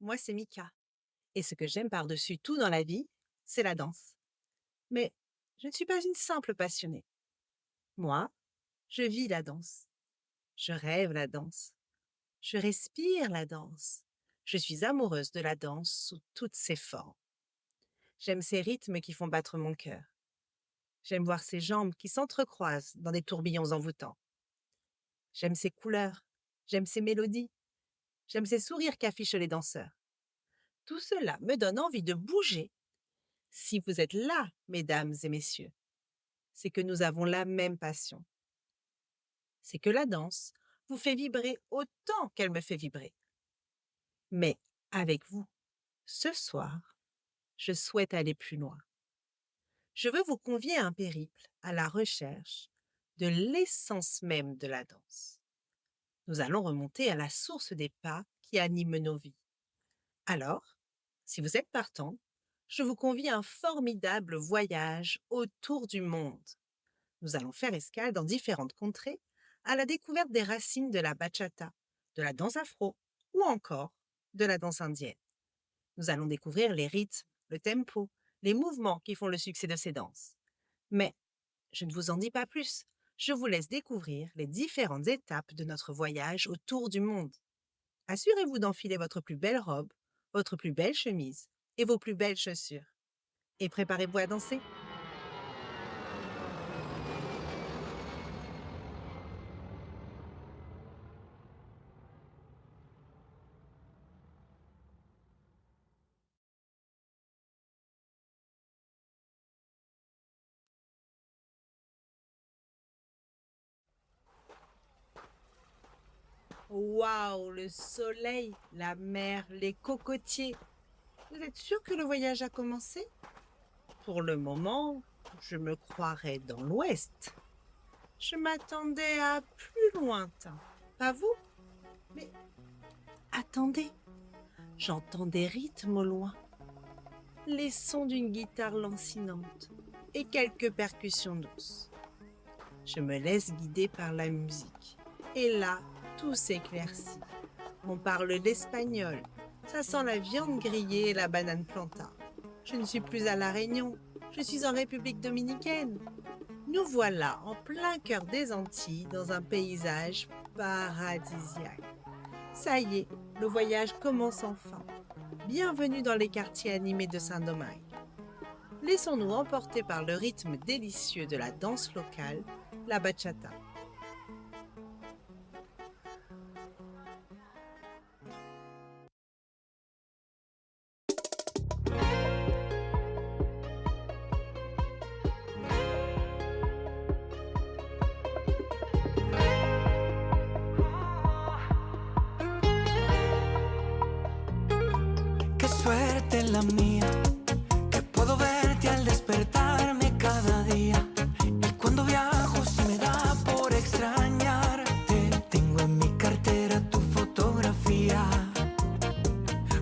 moi c'est Mika. Et ce que j'aime par-dessus tout dans la vie, c'est la danse. Mais je ne suis pas une simple passionnée. Moi, je vis la danse. Je rêve la danse. Je respire la danse. Je suis amoureuse de la danse sous toutes ses formes. J'aime ces rythmes qui font battre mon cœur. J'aime voir ces jambes qui s'entrecroisent dans des tourbillons envoûtants. J'aime ces couleurs. J'aime ces mélodies. J'aime ces sourires qu'affichent les danseurs. Tout cela me donne envie de bouger. Si vous êtes là, mesdames et messieurs, c'est que nous avons la même passion. C'est que la danse vous fait vibrer autant qu'elle me fait vibrer. Mais avec vous, ce soir, je souhaite aller plus loin. Je veux vous convier à un périple à la recherche de l'essence même de la danse. Nous allons remonter à la source des pas qui animent nos vies. Alors, si vous êtes partant, je vous convie à un formidable voyage autour du monde. Nous allons faire escale dans différentes contrées à la découverte des racines de la bachata, de la danse afro ou encore de la danse indienne. Nous allons découvrir les rythmes, le tempo, les mouvements qui font le succès de ces danses. Mais je ne vous en dis pas plus. Je vous laisse découvrir les différentes étapes de notre voyage autour du monde. Assurez-vous d'enfiler votre plus belle robe, votre plus belle chemise et vos plus belles chaussures. Et préparez-vous à danser. Waouh, le soleil, la mer, les cocotiers. Vous êtes sûr que le voyage a commencé? Pour le moment, je me croirais dans l'ouest. Je m'attendais à plus lointain. Pas vous? Mais attendez, j'entends des rythmes au loin. Les sons d'une guitare lancinante et quelques percussions douces. Je me laisse guider par la musique. Et là, tout s'éclaircit. On parle l'espagnol. Ça sent la viande grillée et la banane planta. Je ne suis plus à La Réunion. Je suis en République dominicaine. Nous voilà en plein cœur des Antilles dans un paysage paradisiaque. Ça y est, le voyage commence enfin. Bienvenue dans les quartiers animés de Saint-Domingue. Laissons-nous emporter par le rythme délicieux de la danse locale, la bachata. Qué suerte la mía, que puedo verte al despertarme cada día. Y cuando viajo si me da por extrañarte. Tengo en mi cartera tu fotografía.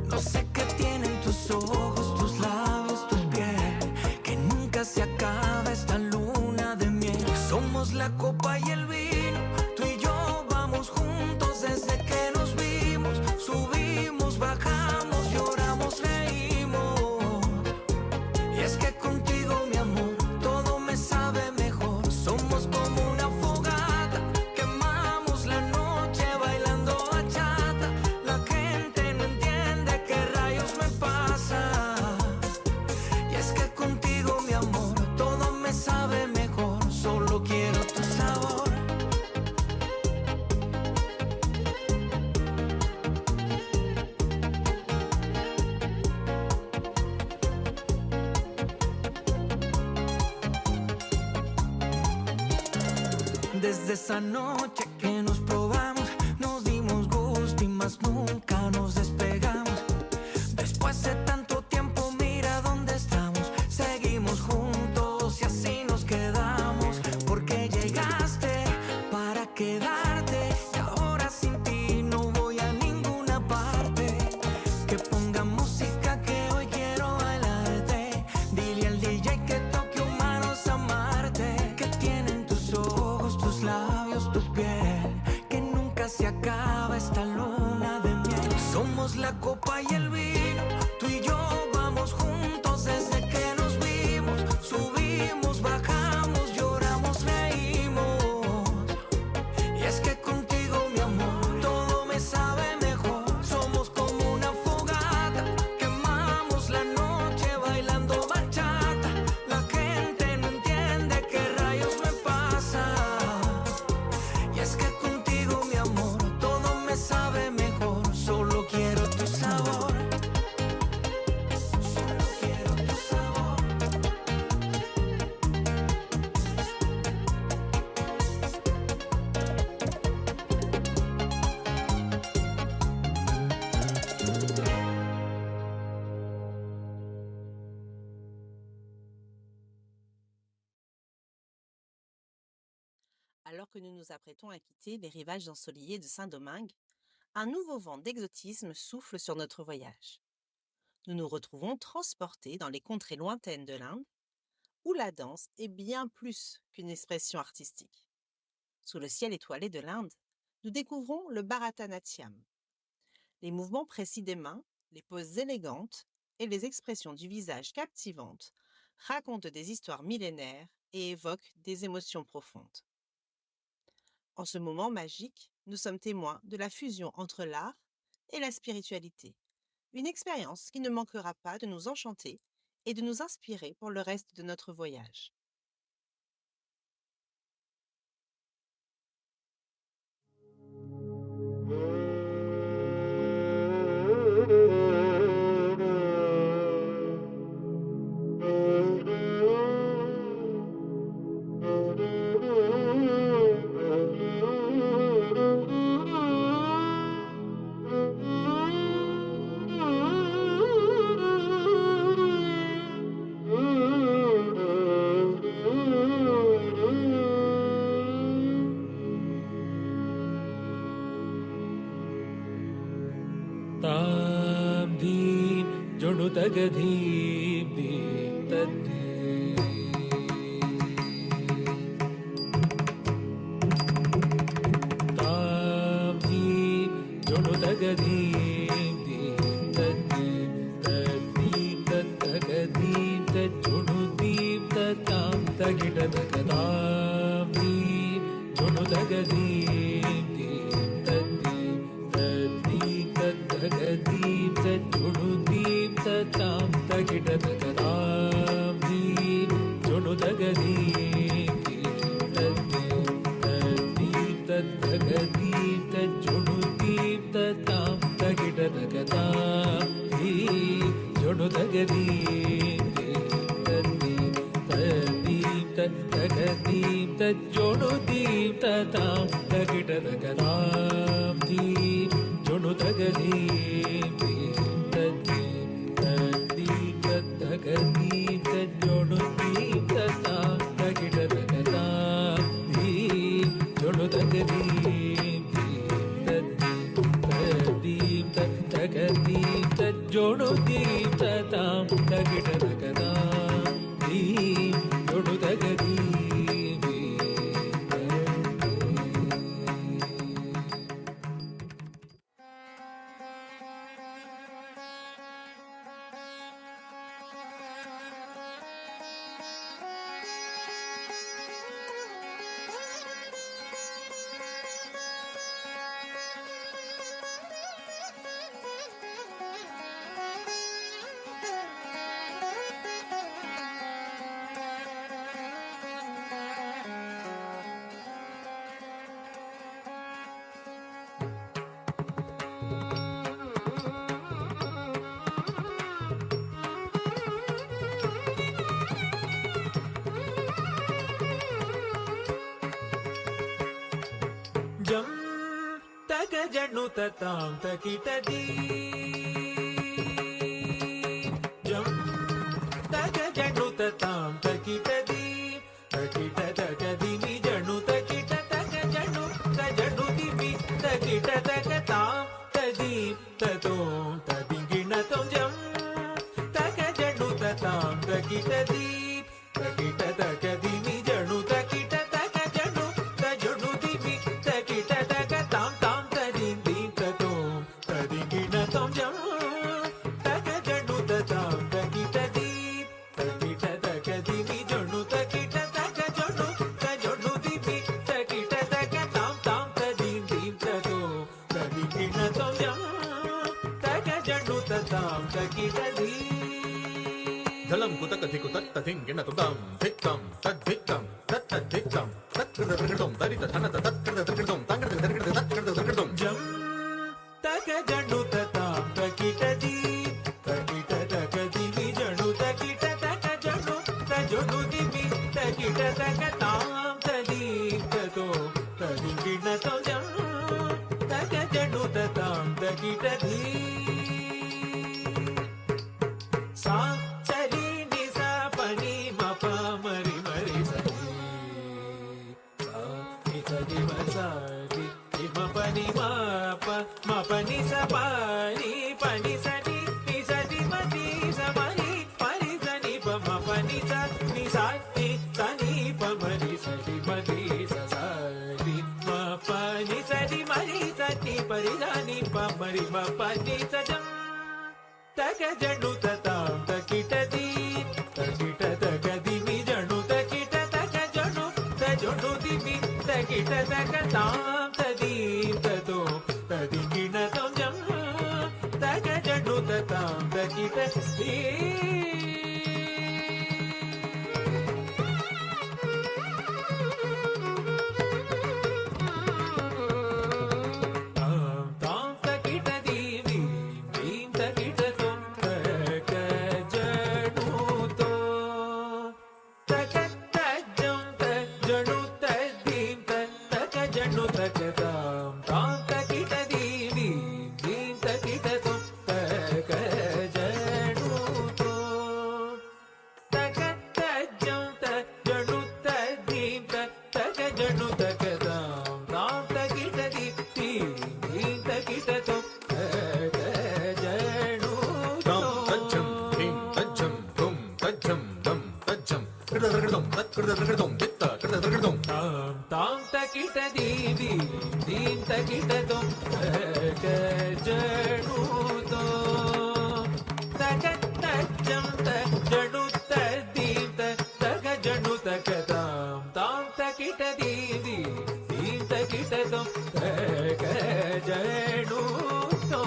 No sé qué tienen tus ojos, tus labios, tu piel, que nunca se acaba esta luna de miel. Somos la copa y el vino, tú y yo vamos juntos desde que nos vimos. Subimos, bajamos, lloramos, reímos. Y es que contigo, mi amor, todo me sabe mejor. Somos como una fogata, quemamos la noche bailando bachata. La gente no entiende qué rayos me pasa. Y es que contigo, mi amor, todo me sabe mejor. Solo quiero tu sabor. Desde esa noche que nos probamos, nos dimos gusto y más nunca nos despegamos. Después de tanto tiempo, mira dónde estamos. Seguimos juntos y así nos quedamos. Porque llegaste para quedarte y ahora sin ti no voy a ninguna parte. Que ponga música que hoy quiero bailarte. Dile al DJ que toque humanos amarte. Que tienen tus ojos, tus labios, tu piel, que Alors que nous nous apprêtons à quitter les rivages ensoleillés de Saint-Domingue, un nouveau vent d'exotisme souffle sur notre voyage. Nous nous retrouvons transportés dans les contrées lointaines de l'Inde, où la danse est bien plus qu'une expression artistique. Sous le ciel étoilé de l'Inde, nous découvrons le Bharatanatyam. Les mouvements précis des mains, les poses élégantes et les expressions du visage captivantes racontent des histoires millénaires et évoquent des émotions profondes. En ce moment magique, nous sommes témoins de la fusion entre l'art et la spiritualité, une expérience qui ne manquera pas de nous enchanter et de nous inspirer pour le reste de notre voyage. तां धीं जणुतगधीं धीं तद्धीं तां धीं जणुतगधीं धीं तद्धीं तद्धीं तद्धगधीं तज्जणुदीं ततां तगिटतगतां धीं जणुतगधीं धीं तद्धीं तद्धीं तद्धगधीं तज्जणुदीं ततां तगिटतगतां धीं जणुतगधीं धीं तद्धीं तद्धीं तद्धगधीं तज्जणुदीं ततां तगिटतगतां धीं जणुतगधीं धीं तद्धीं तद्धीं तद्धगधीं तज्जणुदीं ततां तगिटतगतां धीं जणुतगधीं धीं तद्धीं तद्धीं तद्धगधीं तज्जणुदीं ततां तगिटतगतां धीं जणुतगधीं धीं तद्धीं तद्धीं तद्धगधीं तज्जणुदीं ततां तगिटतगतां धीं जणुतगधीं धीं तद्धीं जं तग जणु ततां तकिटदी जं तग जणु ततां तकिटदी तकिट तगदिमि जणु तकिट तग जणु तजणु दिमि तकिट तगतां तदीं ततों तदिगिणतं जं तग जणु ततां तकिटदी तकिट तगदिमि जणु तकिट तग जणु तजणु दिमि तकिट तगतां तां तदीं दीं ततों तदिगिणतं जं तग जणु ततां तकिटदी तकिट तगदिमि जणु तकिट तग जणु तजणु दिमि तकिट तगतां तां तदीं दीं ततों तदिगिणतं जं तग जणु ततां तकिटदी धलं कुतकधिकु तत्तधिङ्गिणतुतां धिक्तं तद्धिक्तं तत्तद्धिक्तं तत्कृतदृगडुं दरितधनत तत्कृतदृगडुं तङ्कृतदृगडुं जं तग जणु ततां तकिटदी तकिट तगदिमि जणु तकिट तग जणु तजणु दिमि तकिट तगतां तदीं ततों तदिगिणतं जं तग जणु ततां तकिटदी सा सरि नि सा पनि म प मरि मरि सरि सा नि ma pa ni sa ni sa ni pa ma ni sa ri ma pa ni sa ri ma ri sa ni pa ri sa ni pa ma ri ma pa ni sa jam ta ka janu ta tam ta kita di ta kita ta ka di mi janu ta kita ta ka janu di mi ta kita ta ka tam ta di ta do ta di kina tam jam ta ka janu ta tam ta kita di tam ta kita di dim ta kita dum ka janu to ta ka ta jam ta janu ta dim ta ka janu ta ka tam ta kita di dim ta kita dum ka janu to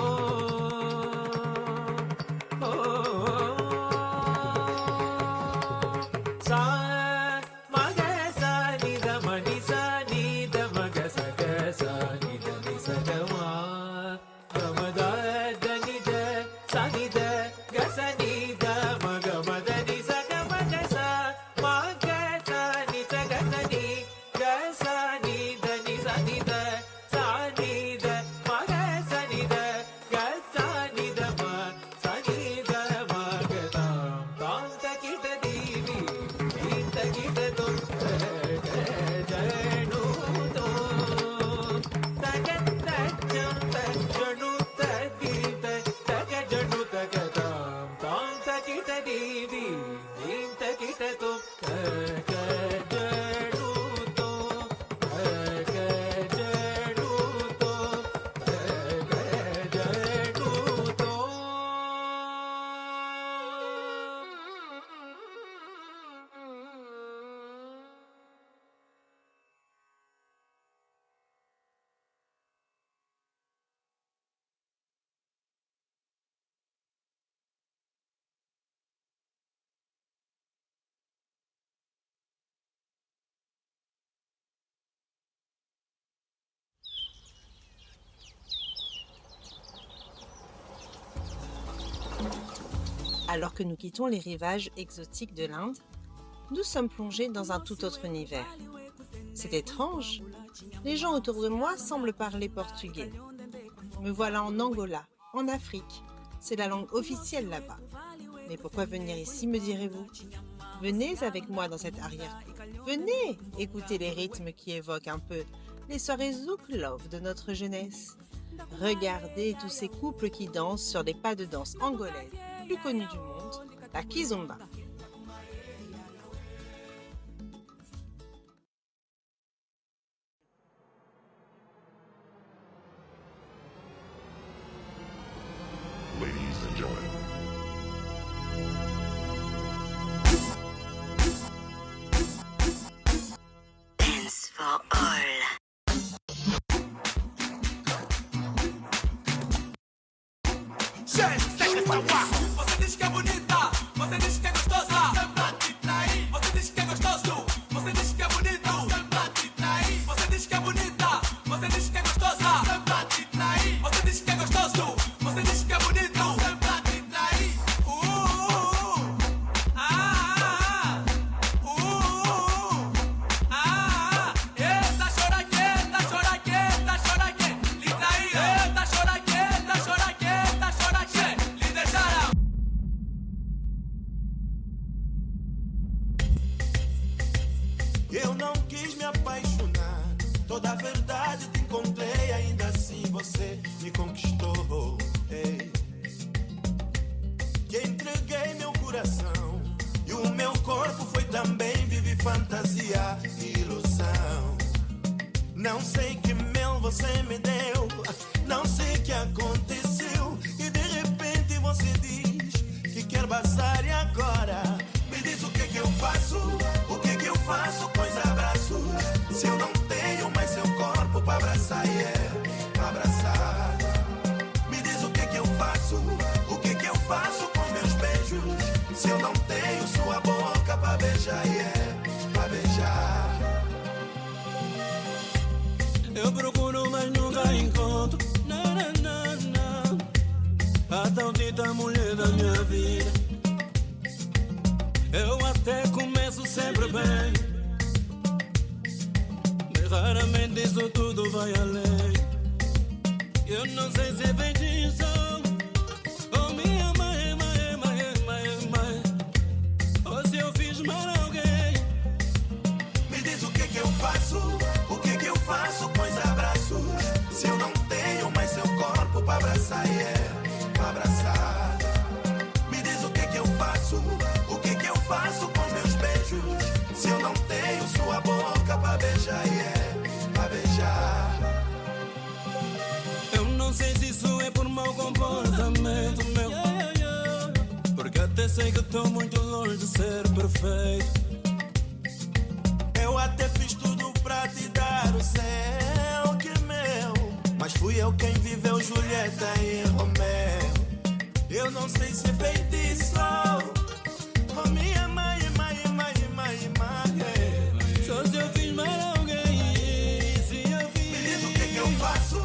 Alors que nous quittons les rivages exotiques de l'Inde, nous sommes plongés dans un tout autre univers. C'est étrange, les gens autour de moi semblent parler portugais. Me voilà en Angola, en Afrique. C'est la langue officielle là-bas. Mais pourquoi venir ici, me direz-vous? Venez avec moi dans cette arrière-cour. Venez écouter les rythmes qui évoquent un peu les soirées Zouk Love de notre jeunesse. Regardez tous ces couples qui dansent sur des pas de danse angolaises plus connus du monde, la kizomba. Ladies and gentlemen, Dance for all. Você diz que é bonita, você diz que é gostosa. Você diz que é gostoso, você diz que é bonito. Você diz que é bonita, você diz que é gostosa. Você diz que é gostoso, você diz que é bonito. Eita, choraqueta, choraqueta, choraqueta. Linda aí, eita, choraqueta, choraqueta, choraqueta. Linda Jara. Eu não quis me apaixonar, toda a verdade te encontrei, ainda assim você me conquistou. Ei. Que entreguei meu coração e o meu corpo foi também vive fantasia e ilusão. Não sei que mel você me deu, não sei que aconteceu, e de repente você diz que quer passar e agora me diz o que eu faço, o que eu faço com os abraços, se eu não tenho mais seu corpo pra abraçar, pra abraçar. Me diz o que eu faço, o que eu faço com meus beijos, se eu não tenho sua boca pra beijar, pra beijar. Eu procuro, mas nunca encontro. A tal dita mulher da minha vida. Eu até começo sempre bem, mas raramente isso tudo vai além. Eu não sei se é feitiço ou minha mãe, ou se eu fiz mal a alguém. Me diz o que eu faço, o que eu faço com os abraços, se eu não tenho mais seu corpo pra abraçar, pra abraçar. Me diz o que eu faço, o que eu faço com meus beijos, se eu não tenho sua boca pra beijar, pra beijar. Eu não sei se isso é por mau comportamento meu, porque até sei que estou muito longe de ser perfeito. Eu até fiz tudo pra te dar o céu que é meu, mas fui eu quem viveu Julieta e Romeu. Eu não sei se é feitiço, oh minha mãe, Só se eu fiz mal a alguém, se eu fiz. me diz o que eu faço,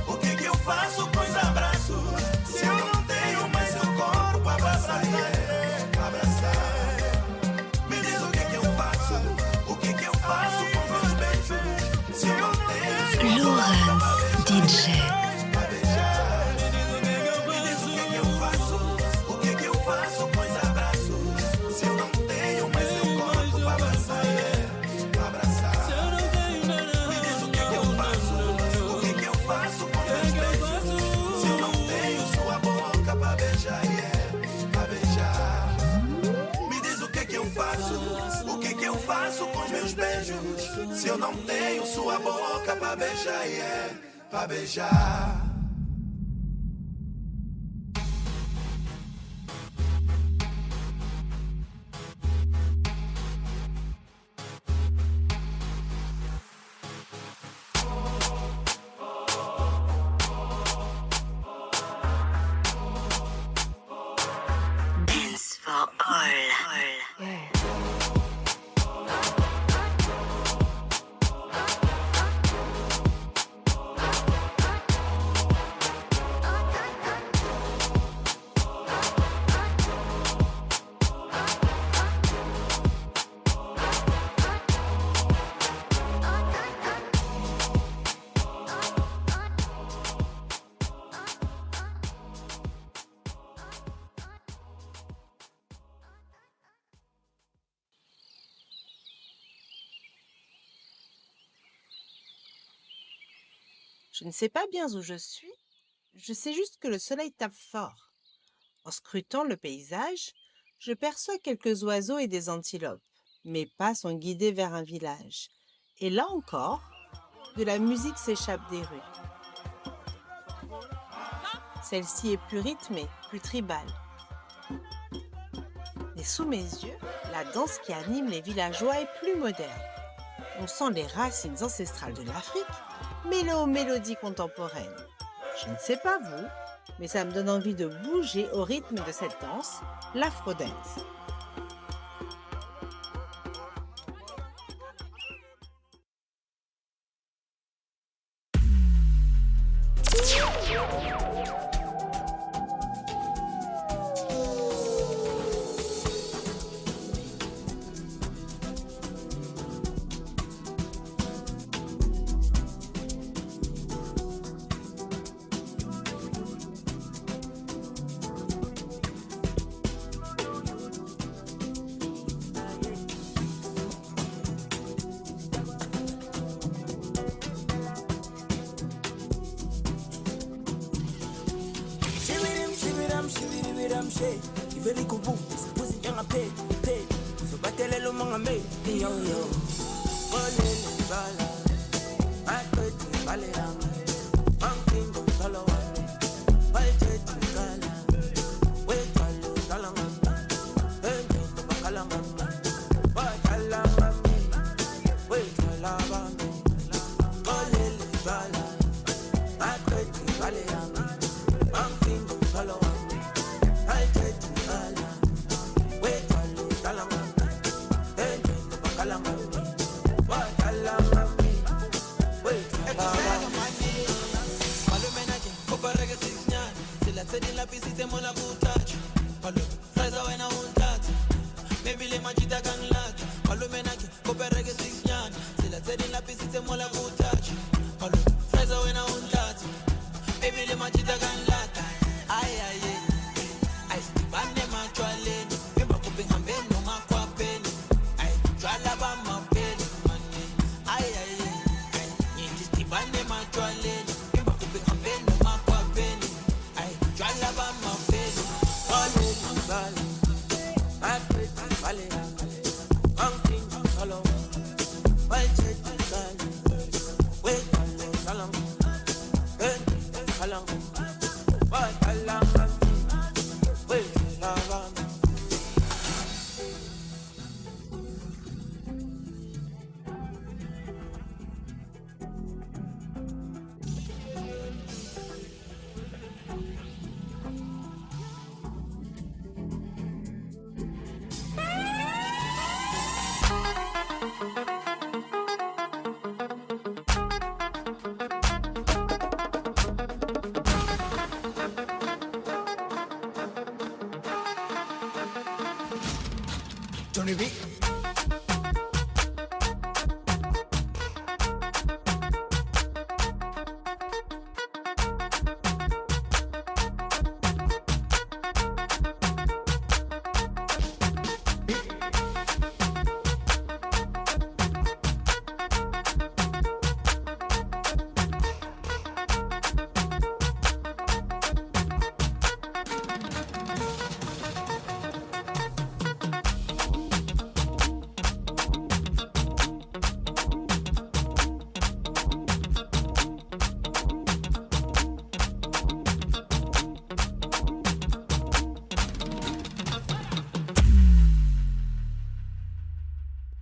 o que eu faço com os abraços, se eu não tenho mais seu corpo pra abraçar, pra abraçar. Me diz o que eu faço, o que eu faço com meus beijos, se eu não tenho sua Lawrence DJ. pra beijar. Me diz o que eu faço, o que eu faço com os abraços, se eu não tenho mais seu corpo pra abraçar, pra abraçar. Me diz o que eu faço, o que eu faço com meus beijos, se eu não tenho sua boca pra beijar, pra beijar. Me diz o que eu faço, o que eu faço com meus beijos, se eu não tenho sua boca pra beijar, pra beijar. Dance for all. Je ne sais pas bien où je suis, je sais juste que le soleil tape fort. En scrutant le paysage, je perçois quelques oiseaux et des antilopes. Mes pas sont guidés vers un village. Et là encore, de la musique s'échappe des rues. Celle-ci est plus rythmée, plus tribale. Et sous mes yeux, la danse qui anime les villageois est plus moderne. On sent les racines ancestrales de l'Afrique, mêlées aux mélodies contemporaines. Je ne sais pas vous, mais ça me donne envie de bouger au rythme de cette danse, l'afro-dance. Shibidam, shibidam, shibidam, shibidam, shibidam, shibidam, shibidam, shibidam, télé le mangame, yo yo. Olele bala, akweti balera, mankingo solo wale, walcheti kala, wetalo salama, endo bakalama, bakalama, wetala bami. Olele bala, akweti balera, mankingo solo wale, walcheti kala, wetalo salama, endo bakalama. Sedi la pisite mo la butacha Palo, freza wena untata Maybe le majita kan lata Palo menaki, kope reggae 6 nyana Sila sedi la pisite mo la butacha Palo, freza wena untata Maybe le majita kan lata Ay, ay, ay Ay, stipane machwaleni Vimba kupi ngambeno makwapeni Ay, chwala ba mapeni mani Ay, ay, ay Nyingi stipane machwaleni Vimba kupi ngambeno makwapeni Ay, chwala ba mapeni Olele bala, akweti balera, mankingo solo wale, walcheti kala, wetalo salama, endo bakalama, bakalama, wetala bami. Johnny B.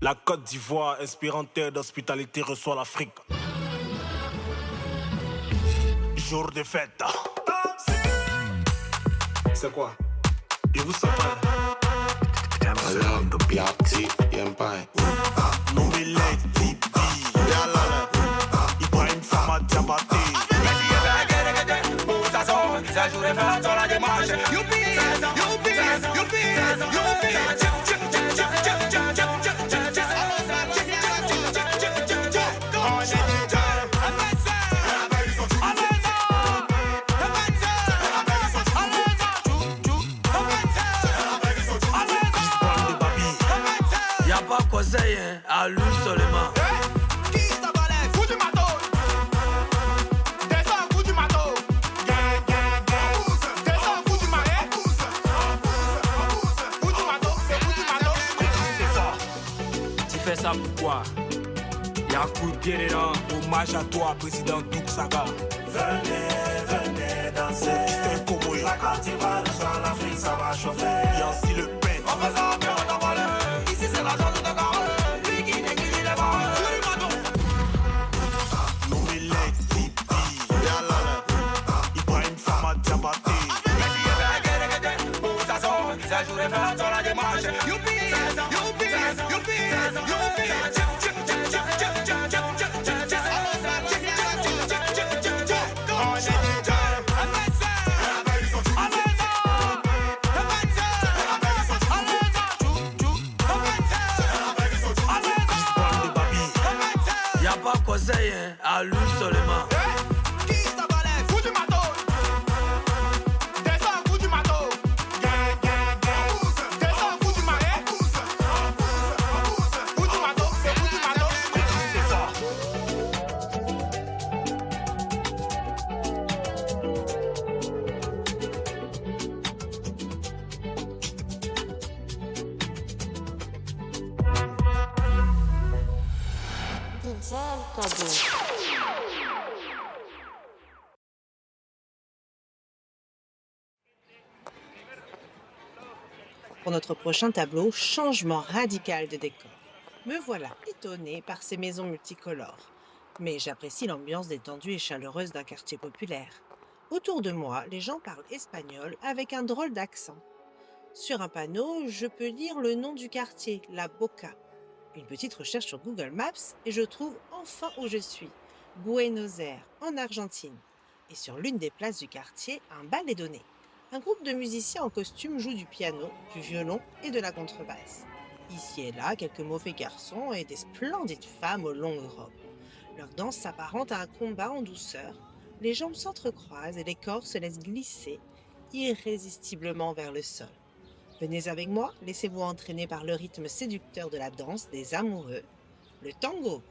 La Côte d'Ivoire, inspirante terre d'hospitalité, reçoit l'Afrique. Jour de fête. C'est quoi? Et vous savez? Yati, Yempai. Nouvelle Tipi. Yalala. Ibrahim Sama Diabaté. Ça joue les fêtes sur la démarche. Youpi, youpi, youpi, youpi. À lui seulement. Qui t'a balai? Fous du matos. Descends, fous du matos. Descends, fous du marais. Fous du matos, c'est fous du matos. Tu fais ça pourquoi? Y'a coup de pied dedans. Hommage à toi, président Douk Saga. Venez, venez danser. La Côte d'Ivoire, le soir, l'Afrique, ça va chauffer. Yancy Le Pen. En faisant bien, on t'envole. Ici, c'est la zone de Gare. Lui qui néglige les barres. Fous du matos. Nouvelle Tipi. Yalala. Ibrahim Sama Diabaté. Ça joue les fêtes sur la démarche. Youpi, youpi, youpi, youpi. Y'a pas conseil, hein, à lui seulement. Qui t'a balai? Fous du matos. Descends, fous du matos. Descends, fous du marais. Fous du matos, c'est fous du matos. Pour notre prochain tableau, changement radical de décor. Me voilà étonnée par ces maisons multicolores. Mais j'apprécie l'ambiance détendue et chaleureuse d'un quartier populaire. Autour de moi, les gens parlent espagnol avec un drôle d'accent. Sur un panneau, je peux lire le nom du quartier, La Boca. Une petite recherche sur Google Maps et je trouve enfin où je suis, Buenos Aires, en Argentine. Et sur l'une des places du quartier, un bal est donné. Un groupe de musiciens en costume joue du piano, du violon et de la contrebasse. Ici et là, quelques mauvais garçons et des splendides femmes aux longues robes. Leur danse s'apparente à un combat en douceur. Les jambes s'entrecroisent et les corps se laissent glisser irrésistiblement vers le sol. Venez avec moi, laissez-vous entraîner par le rythme séducteur de la danse des amoureux, le tango.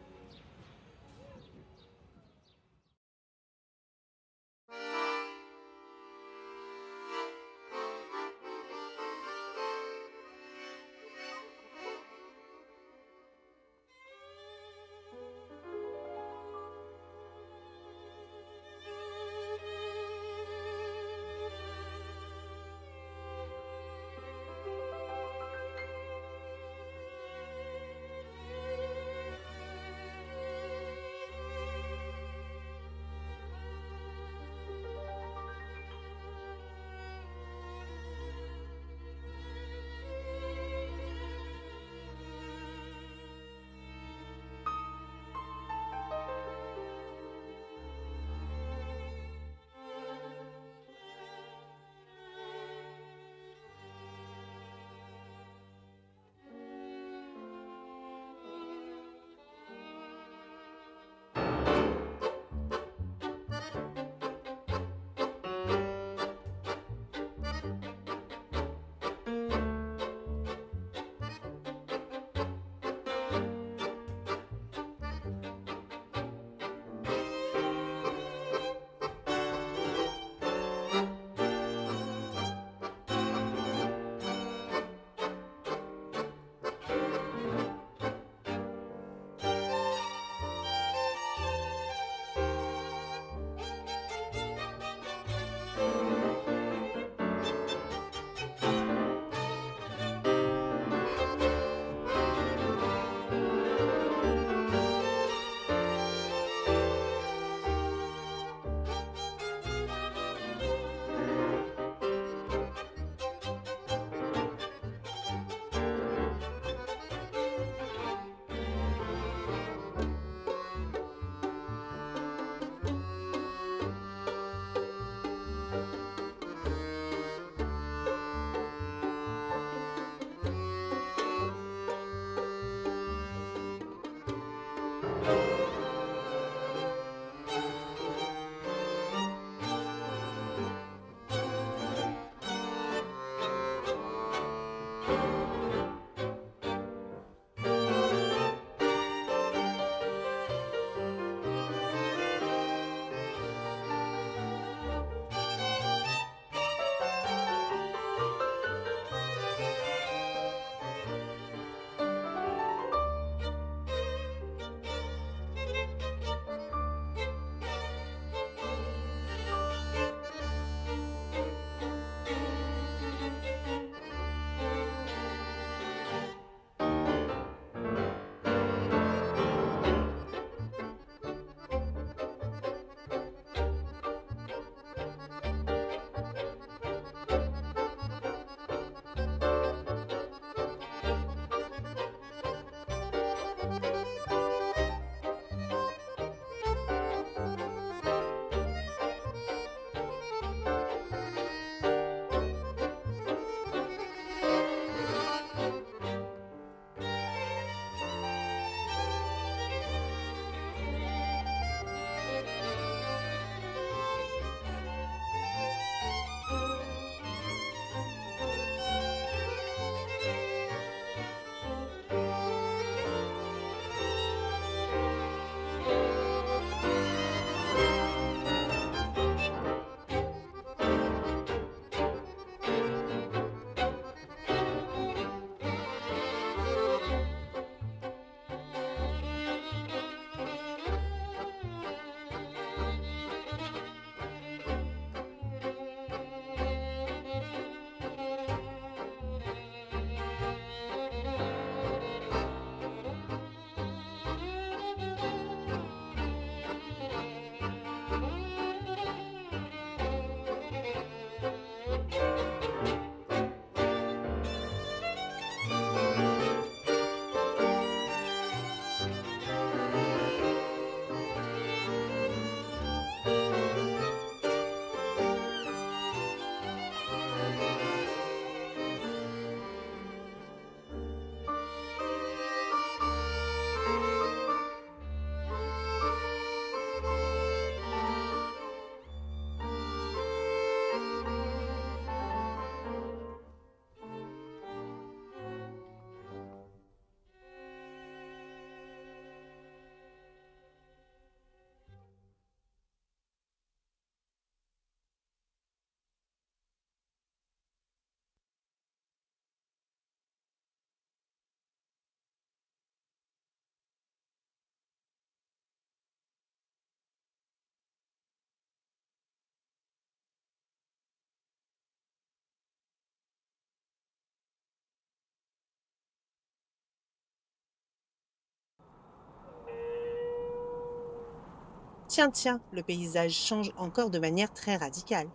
Tiens, le paysage change encore de manière très radicale.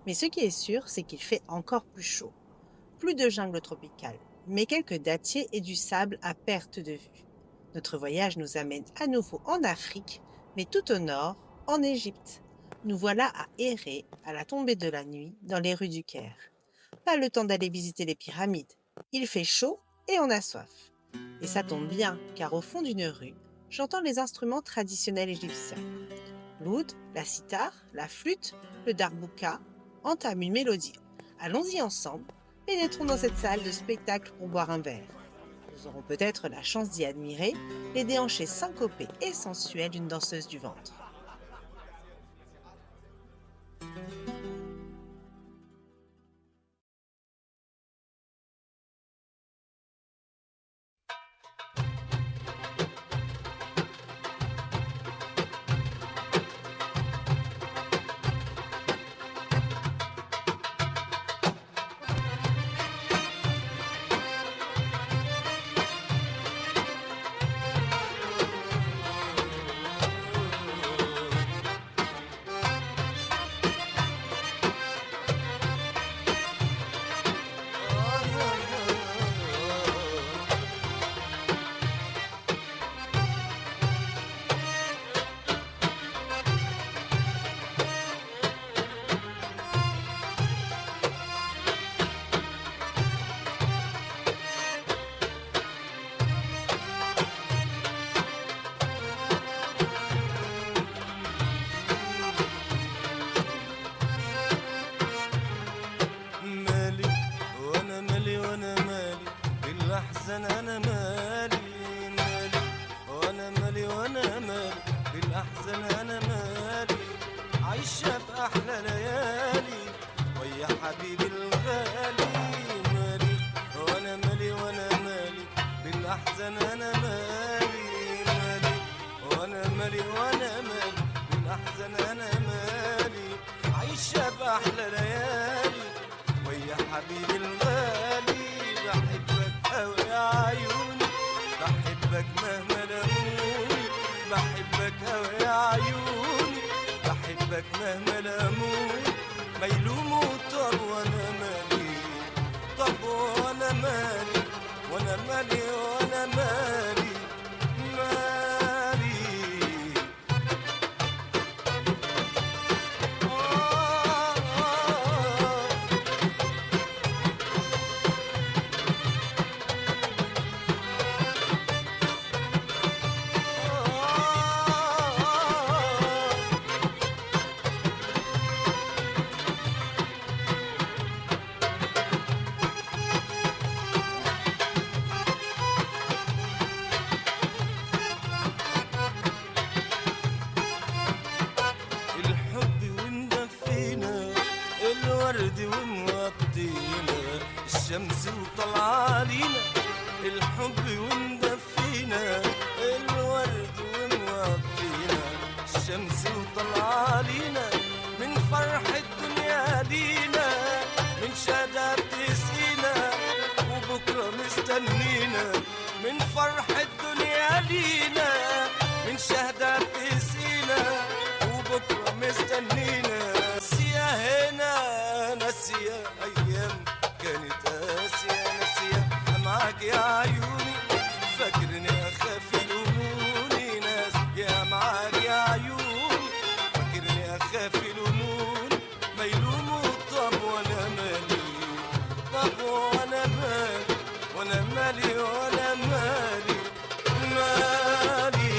Mais ce qui est sûr, c'est qu'il fait encore plus chaud. Plus de jungle tropicale, mais quelques dattiers et du sable à perte de vue. Notre voyage nous amène à nouveau en Afrique, mais tout au nord, en Égypte. Nous voilà à errer, à la tombée de la nuit, dans les rues du Caire. Pas le temps d'aller visiter les pyramides. Il fait chaud et on a soif. Et ça tombe bien, car au fond d'une rue, j'entends les instruments traditionnels égyptiens. L'oud, la sitar, la flûte, le darbouka entament une mélodie. Allons-y ensemble, pénétrons dans cette salle de spectacle pour boire un verre. Nous aurons peut-être la chance d'y admirer les déhanchés syncopés et sensuels d'une danseuse du ventre. مالي وانا مالي وانا مالي بالاحزان انا مالي مالي وانا مالي وانا مالي بالاحزان انا مالي عايشه باحلى ليالي ويا حبيبي الغالي مالي وانا مالي وانا مالي بالاحزان انا مالي مالي وانا مالي وانا مالي بالاحزان انا مالي عايشه باحلى ليالي ويا حبيبي الغالي بحبك أوي يا عيوني بحبك مهما لموني بحبك أوي يا عيوني بحبك مهما لموني ما يلوموا طب وانا مالي طب وانا مالي وانا مالي وانا مالي مالي الحب ومدفينا الورد ومغطينا الشمس وطلع علينا الحب ومدفينا الورد ومغطينا الشمس وطلع علينا من فرح الدنيا لينا من شهدة بتسقينا وبكرة مستنينا من فرح الدنيا لينا من شهدة بتسقينا وبكرة مستنينا ناسية هنا ناسية أيام كانت قاسية ناسية معاك يا عيوني فاكرني أخاف يلوموني ناس يا معاك يا عيوني فاكرني أخاف يلوموني ما يلوموا طب وأنا مالي طب وأنا مالي وأنا مالي وأنا مالي مالي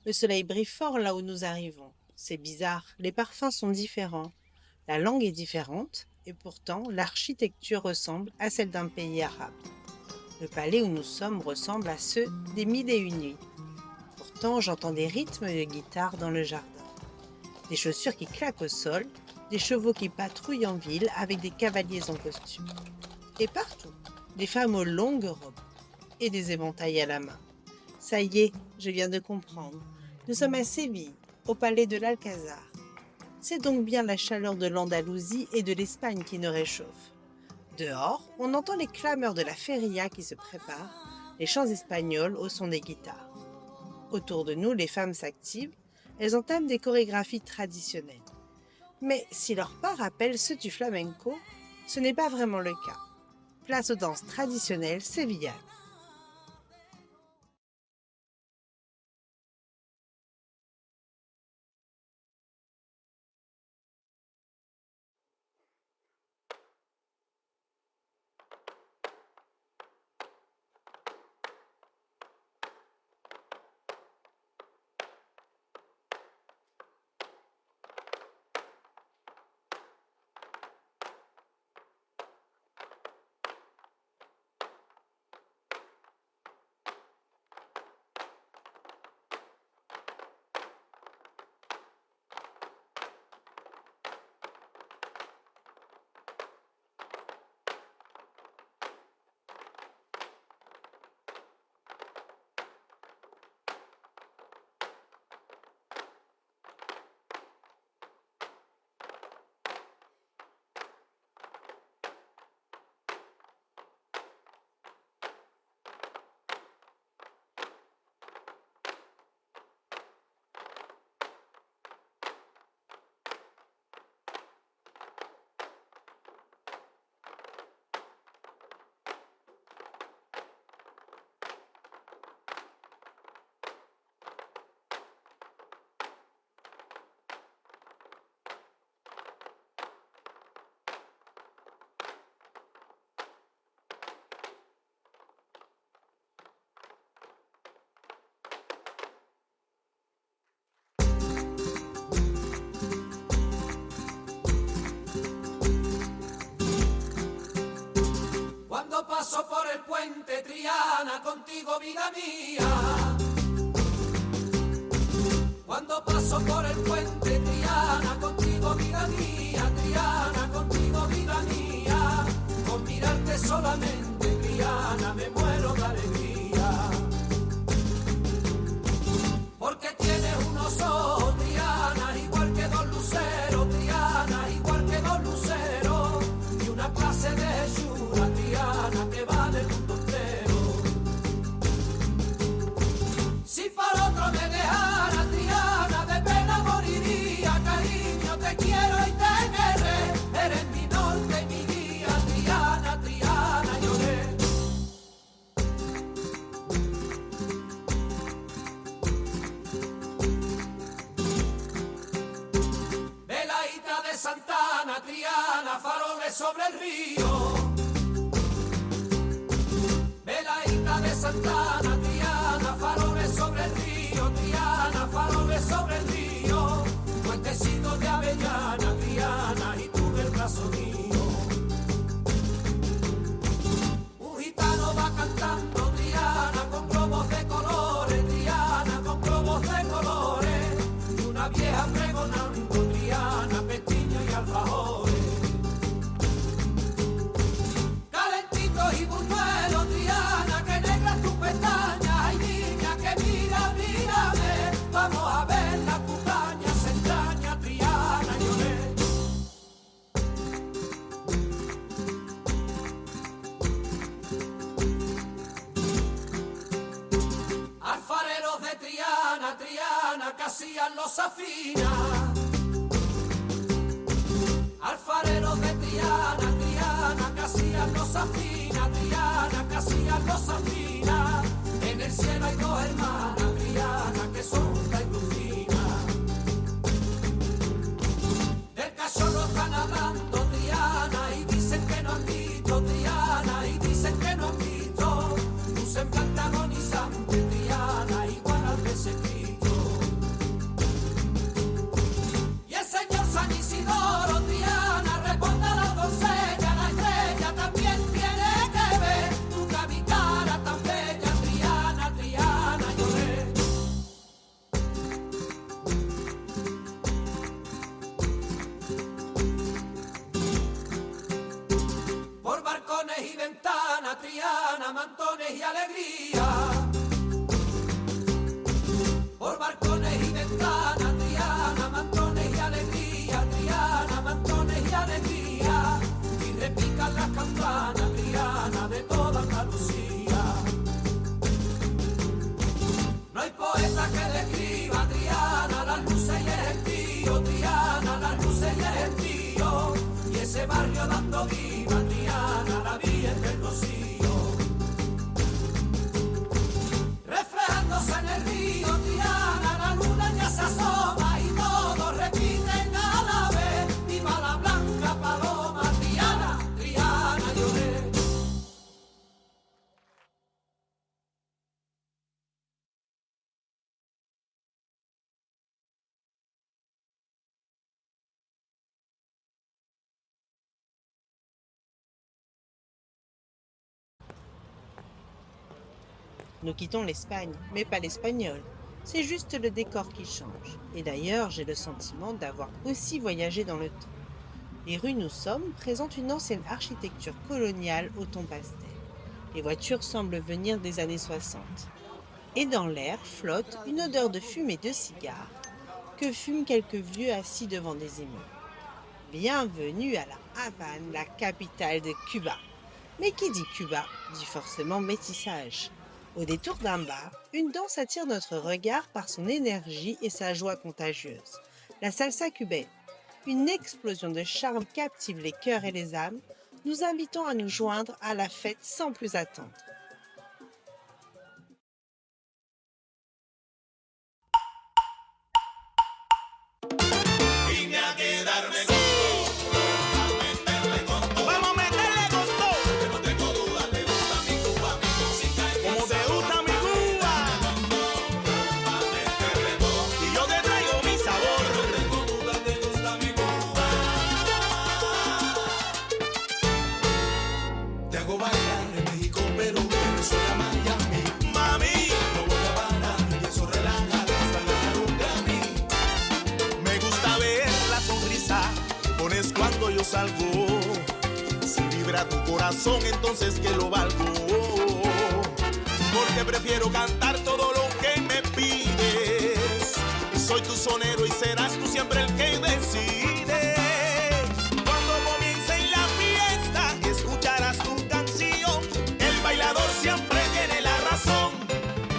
Le soleil brille fort là où nous arrivons. C'est bizarre, les parfums sont différents. La langue est différente et pourtant l'architecture ressemble à celle d'un pays arabe. Le palais où nous sommes ressemble à ceux des Mille et une nuits. Pourtant j'entends des rythmes de guitare dans le jardin. Des chaussures qui claquent au sol des chevaux qui patrouillent en ville avec des cavaliers en costume. Et partout, des femmes aux longues robes et des éventails à la main. Ça y est, je viens de comprendre. Nous sommes à Séville, au palais de l'Alcazar. C'est donc bien la chaleur de l'Andalousie et de l'Espagne qui nous réchauffe. Dehors, on entend les clameurs de la feria qui se prépare, les chants espagnols au son des guitares. Autour de nous, les femmes s'activent, elles entament des chorégraphies traditionnelles. Mais si leurs pas rappellent ceux du flamenco, ce n'est pas vraiment le cas. Place aux danses traditionnelles sévillanes. Cuando paso por el puente Triana contigo, vida mía. Cuando paso por el puente Triana contigo, vida mía. Triana contigo, vida mía. Con mirarte solamente, Triana, me muero de alegría. Porque tienes unos ojos, Triana, igual que dos luceros, Triana, igual que dos luceros. Y una clase de hechura, Triana, que vale el mundo entero. Si por otro me dejara, Triana, de pena moriría. Cariño, te quiero y te querré. Eres mi norte y mi guía, Triana, Triana, lloré. Velaíta de Santana, Triana, faroles sobre el río. Velaíta de Santana, Triana, faroles sobre el río. Triana, faroles sobre el río. Puentecitos de avellana, Triana, y tú del brazo mío. Un gitano va cantando, Triana, con globos de colores, Triana, con globos de colores. Y una vieja pregonando, Triana, pestiño y alfajores. Calentito y buñuelo, Triana, que negras tus pestañas. Ay, niña, que mira, mírame. Vamos a ver la putaña, se extraña, Triana, lloré. Alfareros de Triana, Triana, que hacían los afinas. Alfareros de Triana, Triana, que hacían los afinas. Triana, que hacían los afinas. En el cielo hay dos hermanas, Triana, que son Junta y Rufina. Del cachorro están hablando, Triana, y dicen que no han visto, Triana, y dicen que no han visto. Un semblante agonizante, Triana, igual al de ese Cristo. Y el señor San Isidoro, Triana, responde a la doncella, la estrella también tiene que ver. Nunca vi cara tan bella, Triana, Triana, lloré. rocío, reflejándose en el río Triana, la luna ya se asoma y todos repiten a la vez: viva la blanca paloma Triana, Triana lloré. Nous quittons l'Espagne, mais pas l'espagnol. C'est juste le décor qui change. Et d'ailleurs, j'ai le sentiment d'avoir aussi voyagé dans le temps. Les rues où nous sommes présentent une ancienne architecture coloniale au ton pastel. Les voitures semblent venir des années 60. Et dans l'air flotte une odeur de fumée de cigare que fument quelques vieux assis devant des immeubles. Bienvenue à la Havane, la capitale de Cuba. Mais qui dit Cuba dit forcément métissage. Au détour d'un bar, une danse attire notre regard par son énergie et sa joie contagieuse. La salsa cubaine. Une explosion de charme captive les cœurs et les âmes, nous invitant à nous joindre à la fête sans plus attendre. Cuando yo salgo, si vibra tu corazón, entonces que lo valgo. Porque prefiero cantar todo lo que me pides. Soy tu sonero y serás tú siempre el que decide. Cuando comience la fiesta, escucharás tu canción. El bailador siempre tiene la razón.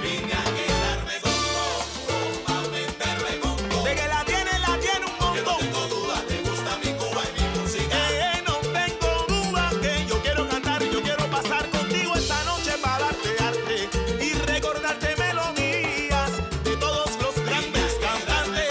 Vine a quedarme con todo, pa' meterle con todo. De que la tiene un montón. Que no tengo duda, te gusta mi Cuba y mi música. No tengo duda que yo quiero cantar y yo quiero pasar contigo esta noche para darte arte y recordarte melodías de todos los grandes cantantes.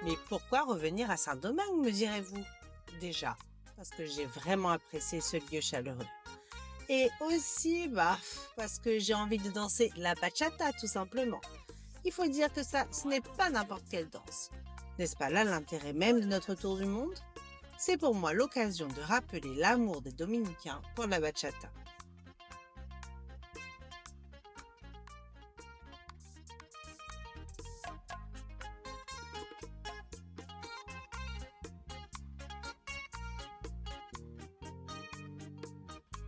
Mais pourquoi revenir à Saint-Domingue, me direz-vous? Déjà, parce que j'ai vraiment apprécié ce lieu chaleureux. Et aussi, parce que j'ai envie de danser la bachata, tout simplement. Il faut dire que ça, ce n'est pas n'importe quelle danse. N'est-ce pas là l'intérêt même de notre tour du monde? C'est pour moi l'occasion de rappeler l'amour des Dominicains pour la bachata.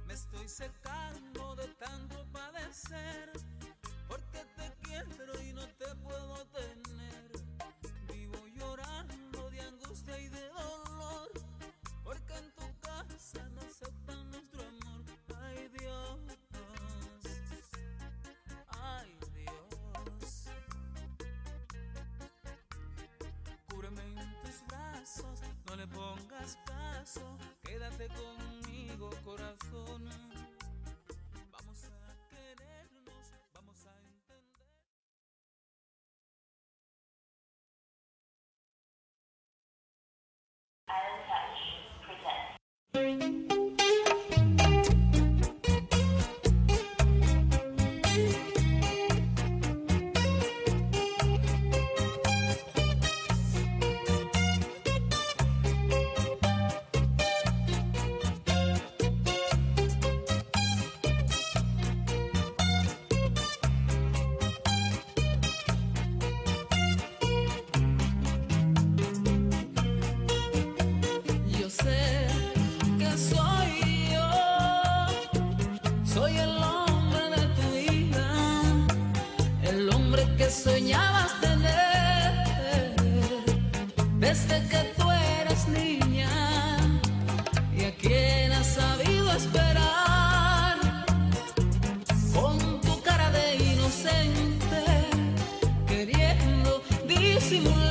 Me estoy secando de tanto padecer, porque te quiero y no te puedo tener. Vivo llorando de angustia y de dolor, porque en tu casa no aceptan nuestro amor. Ay Dios, ay Dios. Cúbreme en tus brazos, no le pongas caso, quédate conmigo, corazón. Vamos a querernos, vamos a entender. Yo sé que soy yo, soy el hombre de tu vida, el hombre que soñabas tener desde que tú eras niña y a quien has sabido esperar con tu cara de inocente, queriendo disimular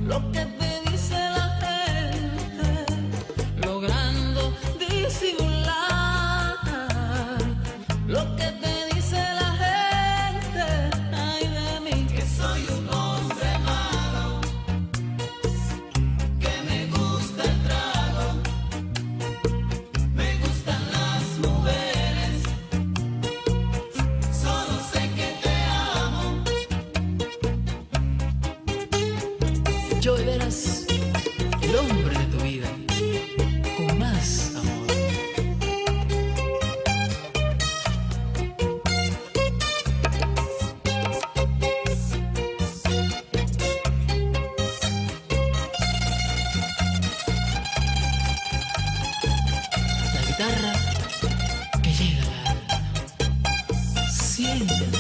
lo que te dice la gente, logrando disimular lo que te dice la gente. Ay de mí, que soy un hombre malo, que me gusta el trago, me gustan las mujeres, solo sé que te amo. Yo verás el hombre de tu vida con más amor. La guitarra que llega al alma. Siéntelo.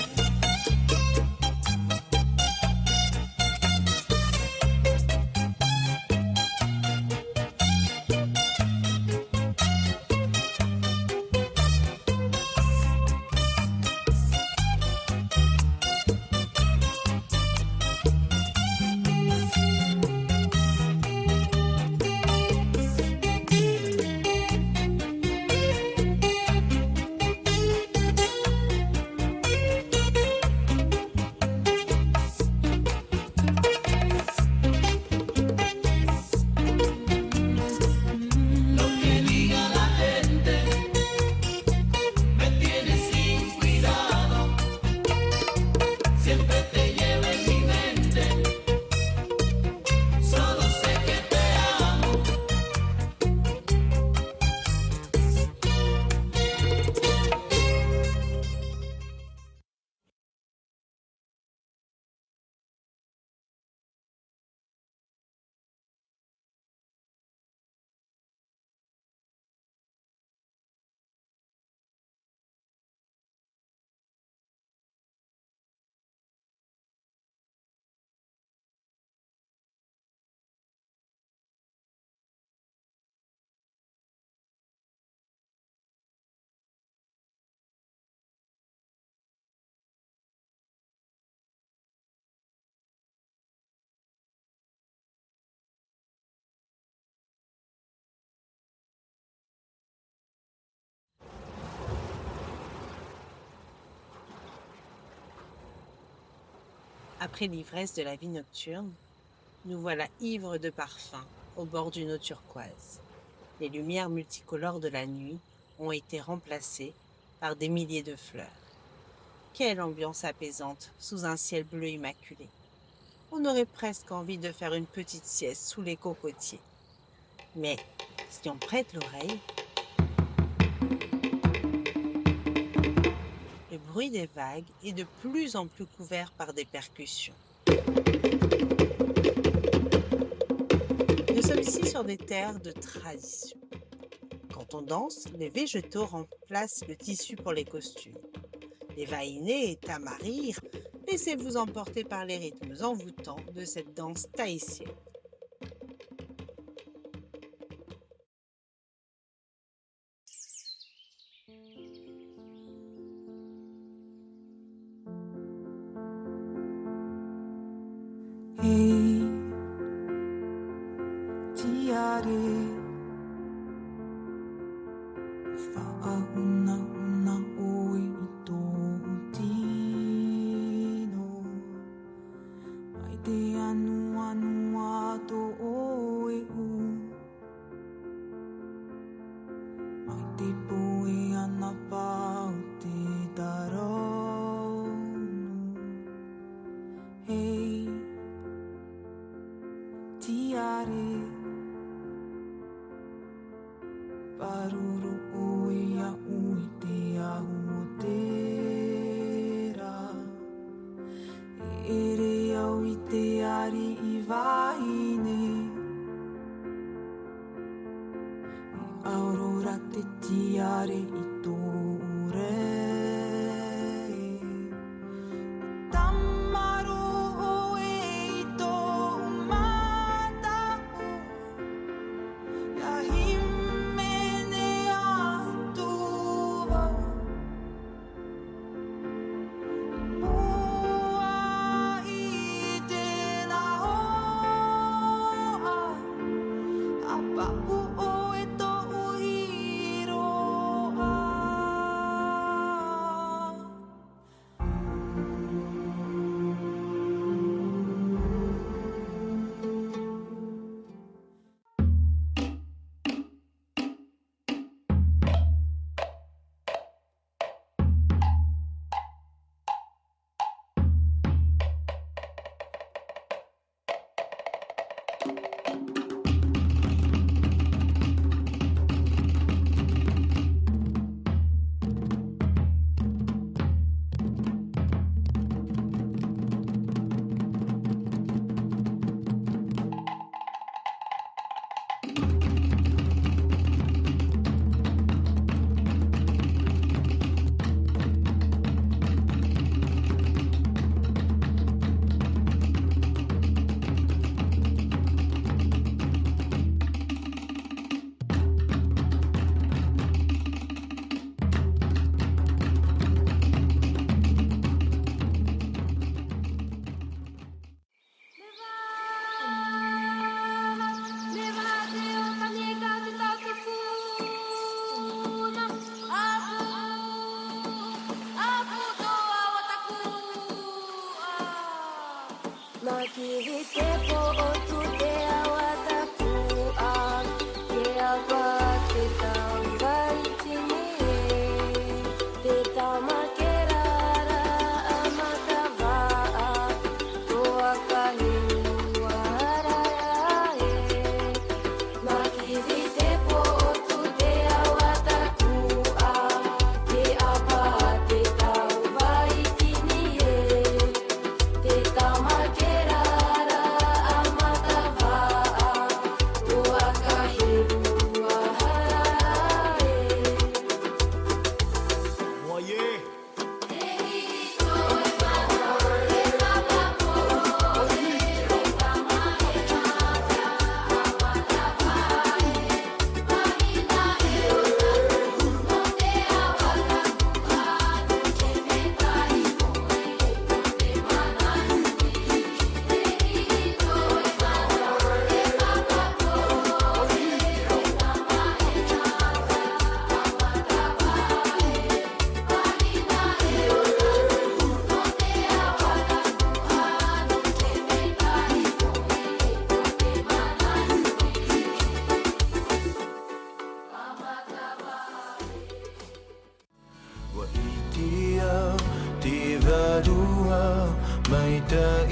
Après l'ivresse de la vie nocturne, nous voilà ivres de parfum au bord d'une eau turquoise. Les lumières multicolores de la nuit ont été remplacées par des milliers de fleurs. Quelle ambiance apaisante sous un ciel bleu immaculé. On aurait presque envie de faire une petite sieste sous les cocotiers. Mais si on prête l'oreille, le bruit des vagues est de plus en plus couvert par des percussions. Nous sommes ici sur des terres de tradition. Quand on danse, les végétaux remplacent le tissu pour les costumes. Les vaïnés et tamaris, laissez-vous emporter par les rythmes envoûtants de cette danse tahitienne. Hey, tiare, fa'auna una oi ito utino, mai te anu ato oi u, mai te poe ana pau te tarono. Hey, tiare, paruru uia ui te ahu o tera, e ere au i te ari i wahine, e aurora te tiare i tō rei. Tamaru oe i tō matau, ia himene atu wau. Mua i tēnā hoa, a papu oe tō uhiroa.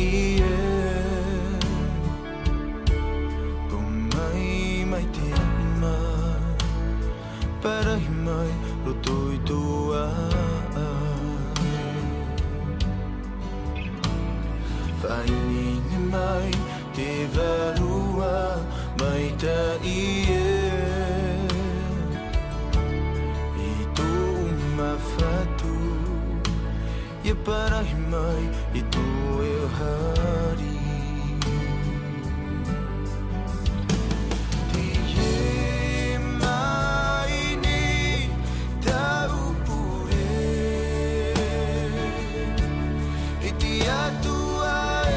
iya Pumay may tiama Para himay lutoy tua Faining may tivarua May ta iya Ito umafatu Ya para himay ito el hari Diye maini tau pure Iti atua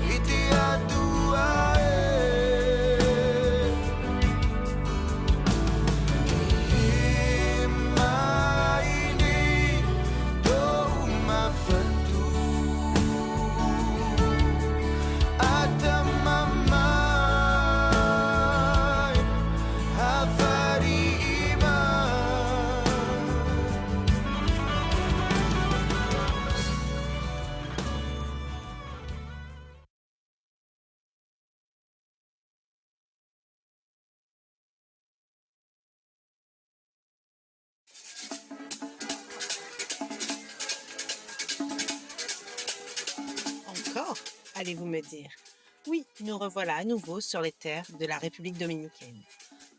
Iti atua Diye maini do mafatu Atamamay Havari iman Encore, allez-vous me dire? Oui, nous revoilà à nouveau sur les terres de la République dominicaine.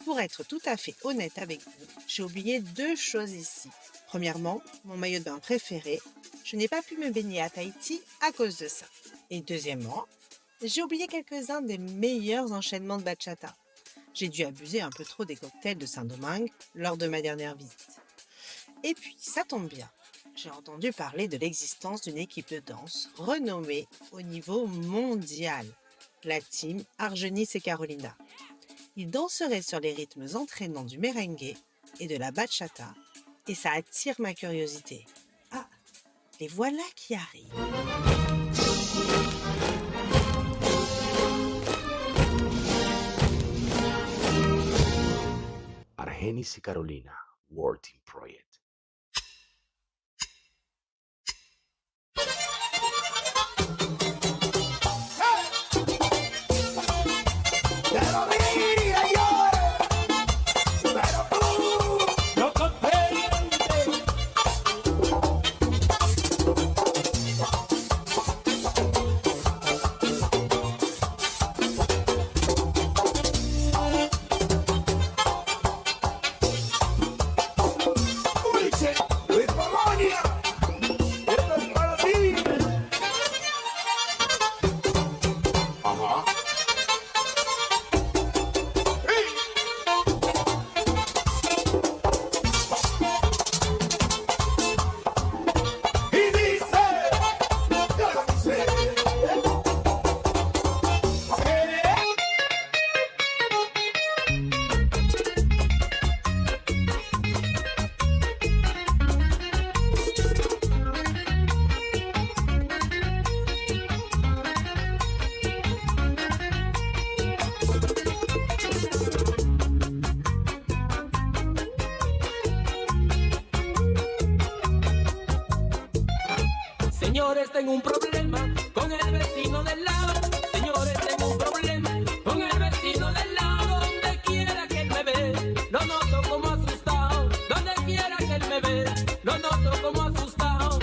Pour être tout à fait honnête avec vous, j'ai oublié deux choses ici. Premièrement, mon maillot de bain préféré. Je n'ai pas pu me baigner à Tahiti à cause de ça. Et deuxièmement, j'ai oublié quelques-uns des meilleurs enchaînements de bachata. J'ai dû abuser un peu trop des cocktails de Saint-Domingue lors de ma dernière visite. Et puis, ça tombe bien. J'ai entendu parler de l'existence d'une équipe de danse renommée au niveau mondial, la team Argenis et Carolina. Ils danseraient sur les rythmes entraînants du merengue et de la bachata, et ça attire ma curiosité. Ah, les voilà qui arrivent. Argenis y Carolina, World Team Project. Te lo diría yo, pero tú no comprendes. Dulce, Luis Polonia, esto es para ti. Ajá. Y dice, yo lo sé. Señores, tengo un problema con el vecino del lado. Señores, tengo un problema con el vecino del lado. Donde quiera que él me ve, lo noto como asustado. Donde quiera que él me ve, lo noto como asustado.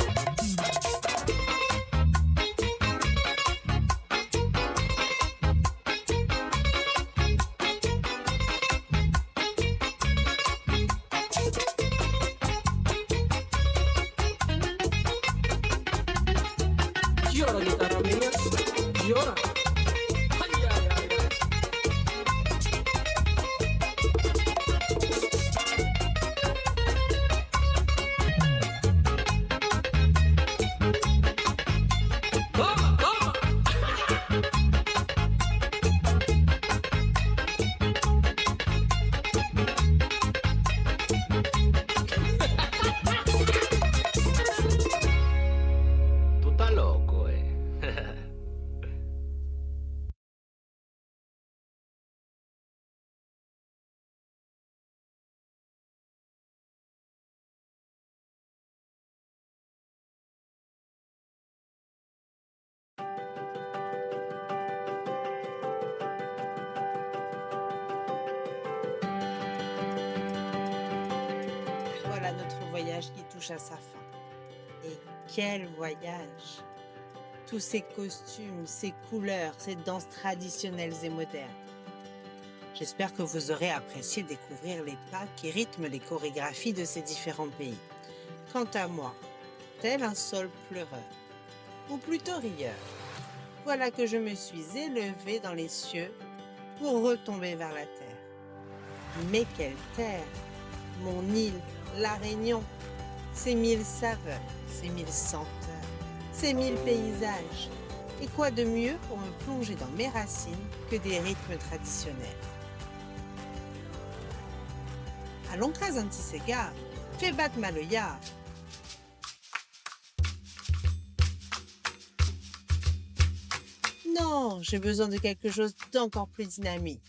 Llora, guitarra mía, llora. Ay, ay, ay, ay. Toma, toma. Tú estás loco, voilà notre voyage qui touche à sa fin. Et quel voyage! Tous ces costumes, ces couleurs, ces danses traditionnelles et modernes. J'espère que vous aurez apprécié découvrir les pas qui rythment les chorégraphies de ces différents pays. Quant à moi, tel un sol pleureur, ou plutôt rieur, voilà que je me suis élevée dans les cieux pour retomber vers la terre. Mais quelle terre! Mon île, la Réunion, ses 1000 saveurs, ses 1000 senteurs, ses 1000 paysages. Et quoi de mieux pour me plonger dans mes racines que des rythmes traditionnels? Allons Krasantisega, fais battre Maloya. Non, j'ai besoin de quelque chose d'encore plus dynamique.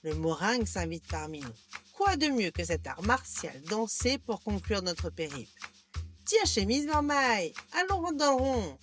Le moringue s'invite parmi nous. Quoi de mieux que cet art martial dansé pour conclure notre périple? Tiens, chemise marmaille, allons rentrer dans le rond.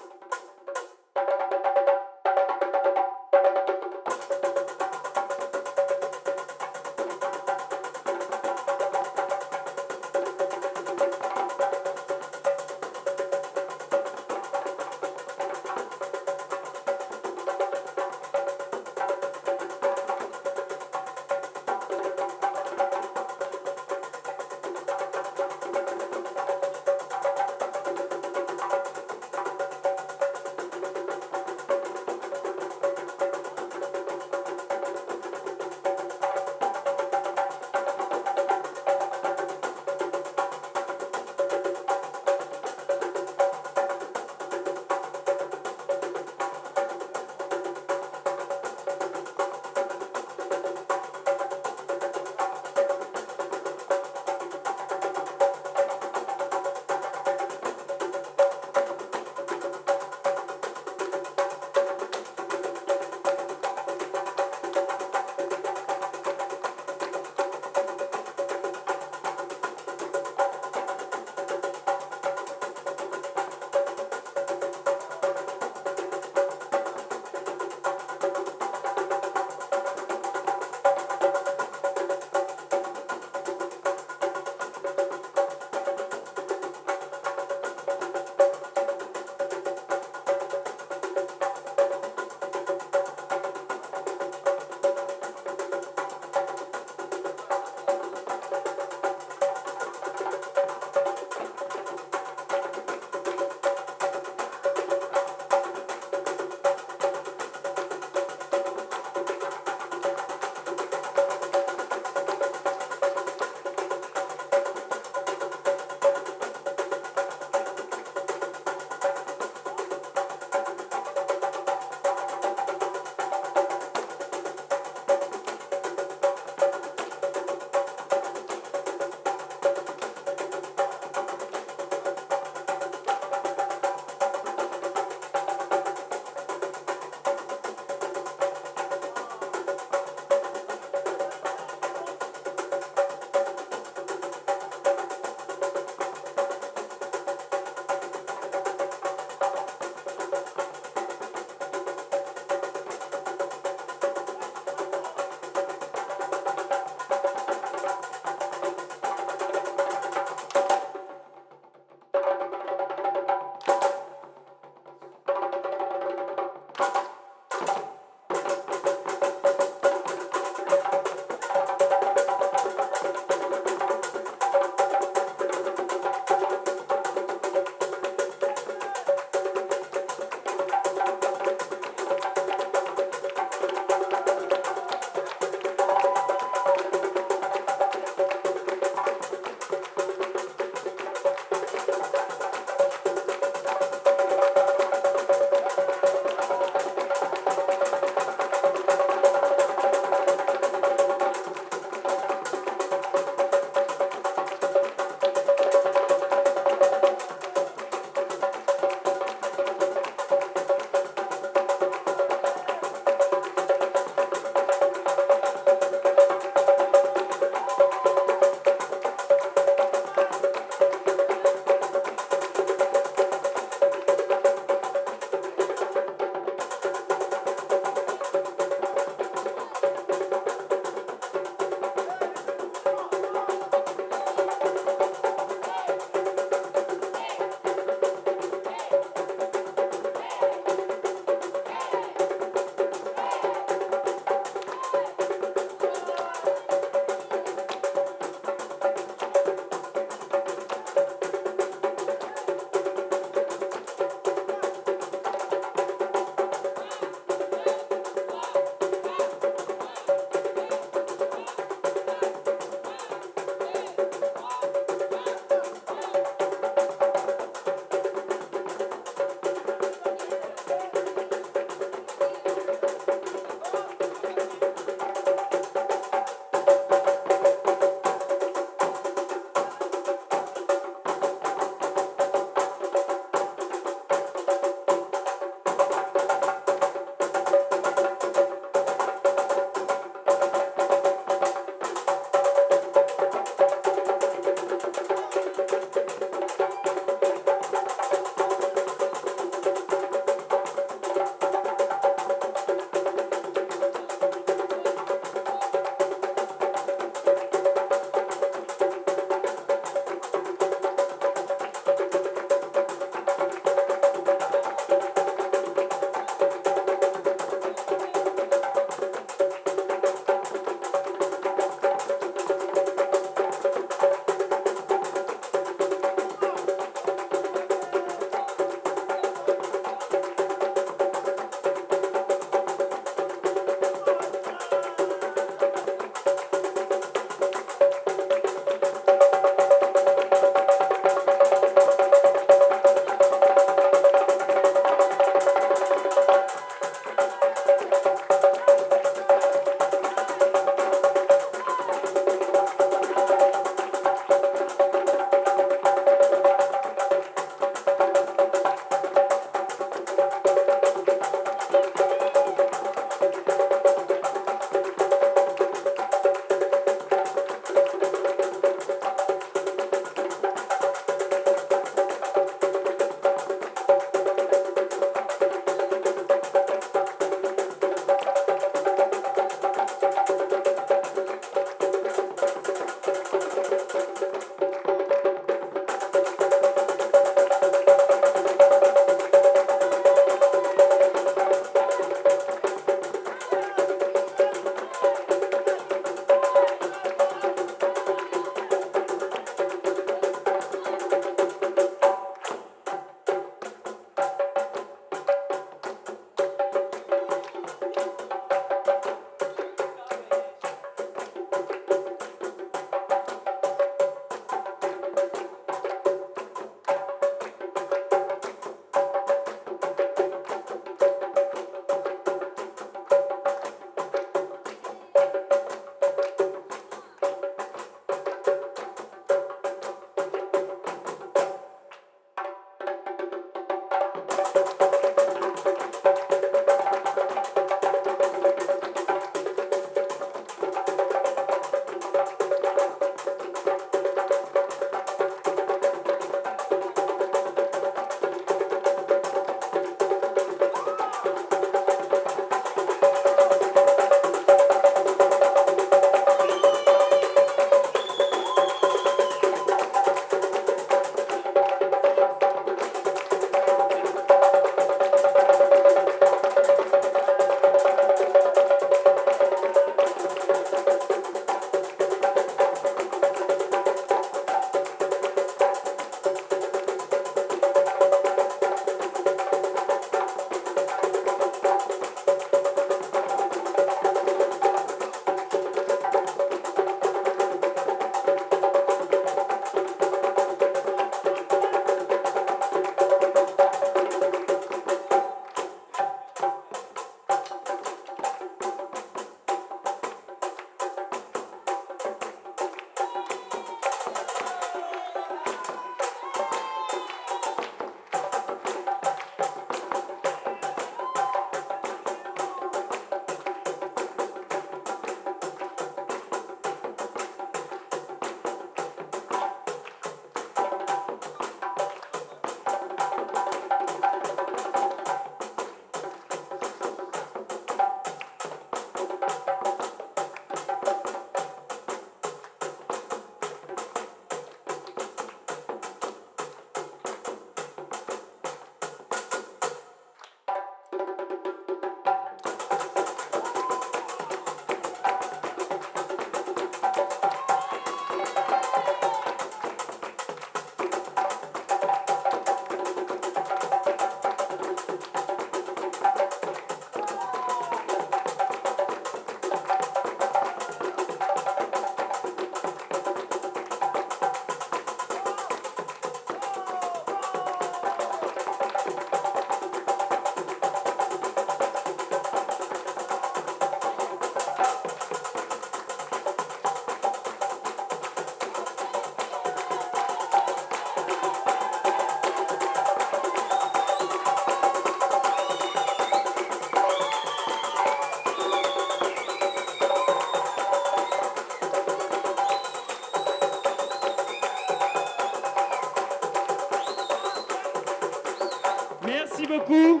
Merci beaucoup.